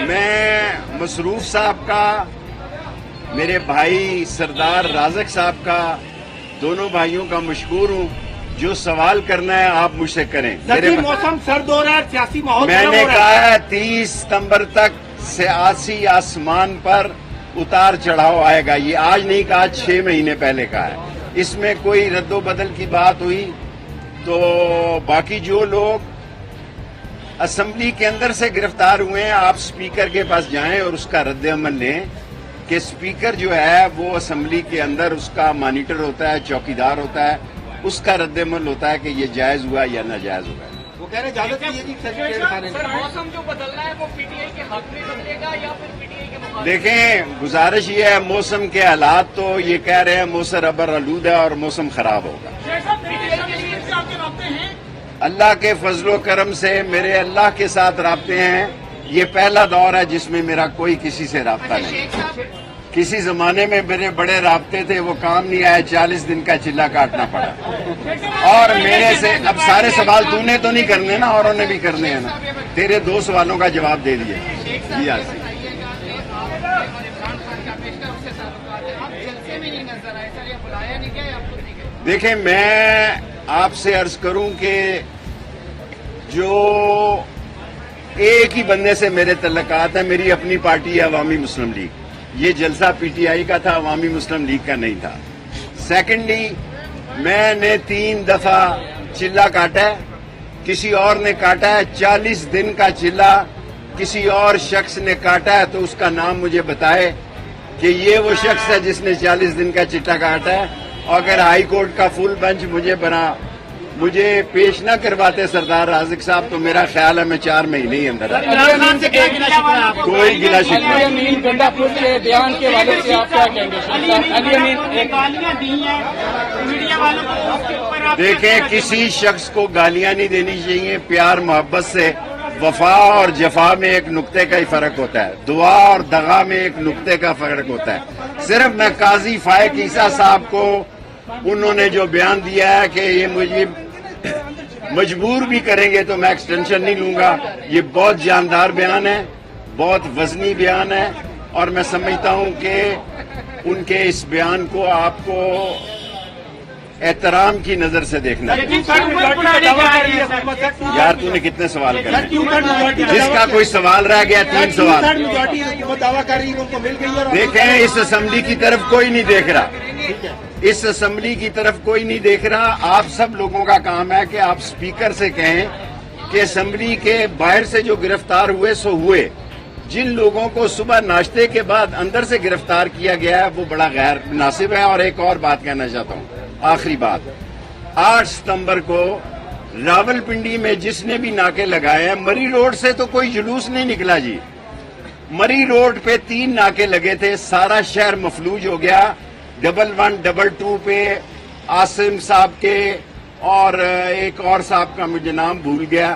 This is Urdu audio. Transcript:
میں مصروف صاحب کا، میرے بھائی سردار رازق صاحب کا، دونوں بھائیوں کا مشکور ہوں. جو سوال کرنا ہے آپ مجھ سے کریں. موسم سرد ہو رہا ہے، سیاسی ماحول میں نے کہا ہے 30 ستمبر تک سیاسی آسمان پر اتار چڑھاؤ آئے گا. یہ آج نہیں کہا، 6 مہینے پہلے کہا ہے. اس میں کوئی رد و بدل کی بات ہوئی تو باقی جو لوگ اسمبلی کے اندر سے گرفتار ہوئے ہیں، آپ اسپیکر کے پاس جائیں اور اس کا رد عمل لیں کہ اسپیکر جو ہے وہ اسمبلی کے اندر اس کا مانیٹر ہوتا ہے، چوکیدار ہوتا ہے، اس کا رد عمل ہوتا ہے کہ یہ جائز ہوا یا ناجائز ہوا. وہ کہہ رہے اجازت دیجیے کہ سر موسم جو بدلنا ہے وہ پی ٹی آئی کے حق میں بدلے گا یا پھر پی ٹی آئی کے مخالف؟ دیکھیں، گزارش یہ ہے، موسم کے حالات تو یہ کہہ رہے ہیں موسم ابر آلود ہے اور موسم خراب ہوگا. اللہ کے فضل و کرم سے میرے اللہ کے ساتھ رابطے ہیں. یہ پہلا دور ہے جس میں میرا کوئی کسی سے رابطہ نہیں. کسی زمانے میں میرے بڑے رابطے تھے، وہ کام نہیں آئے، 40 دن کا چلہ کاٹنا پڑا. اور میرے سے اب سارے سوال تو نے تو نہیں کرنے نا، اوروں نے بھی کرنے ہیں نا. تیرے 2 سوالوں کا جواب دے دیے. جی آسی دیکھیں، میں آپ سے عرض کروں کہ جو ایک ہی بندے سے میرے تعلقات ہیں، میری اپنی پارٹی ہے عوامی مسلم لیگ. یہ جلسہ پی ٹی آئی کا تھا، عوامی مسلم لیگ کا نہیں تھا. سیکنڈلی، میں نے 3 دفعہ چلہ کاٹا ہے، کسی اور نے کاٹا ہے. 40 دن کا چلہ کسی اور شخص نے کاٹا ہے تو اس کا نام مجھے بتائے کہ یہ وہ شخص ہے جس نے 40 دن کا چلہ کاٹا ہے. اور اگر ہائی کورٹ کا فل بنچ مجھے پیش نہ کرواتے سردار رازق صاحب تو میرا خیال ہے میں 4 مہینے ہی اندر کوئی گلا شکوہ. دیکھیں، کسی شخص کو گالیاں نہیں دینی چاہیے. پیار محبت سے، وفا اور جفا میں ایک نقطے کا ہی فرق ہوتا ہے، دعا اور دغا میں ایک نقطے کا فرق ہوتا ہے. صرف میں قاضی فائق عیسیٰ صاحب کو انہوں نے جو بیان دیا ہے کہ یہ مجھے مجبور بھی کریں گے تو میں ایکسٹینشن نہیں لوں گا، یہ بہت جاندار بیان ہے، بہت وزنی بیان ہے. اور میں سمجھتا ہوں کہ ان کے اس بیان کو آپ کو احترام کی نظر سے دیکھنا ہے. یار تو نے کتنے سوال کرے؟ جس کا کوئی سوال رہ گیا 3 سوال. دیکھیں، اس اسمبلی کی طرف کوئی نہیں دیکھ رہا، اس اسمبلی کی طرف کوئی نہیں دیکھ رہا. آپ سب لوگوں کا کام ہے کہ آپ اسپیکر سے کہیں کہ اسمبلی کے باہر سے جو گرفتار ہوئے سو ہوئے. جن لوگوں کو صبح ناشتے کے بعد اندر سے گرفتار کیا گیا ہے وہ بڑا غیر مناسب ہے. اور ایک اور بات کہنا چاہتا ہوں، آخری بات، 8 ستمبر کو راول پنڈی میں جس نے بھی ناکے لگائے ہیں، مری روڈ سے تو کوئی جلوس نہیں نکلا جی. مری روڈ پہ 3 ناکے لگے تھے، سارا شہر مفلوج ہو گیا. 1-1, 2-2 پہ عاصم صاحب کے اور ایک اور صاحب کا مجھے نام بھول گیا،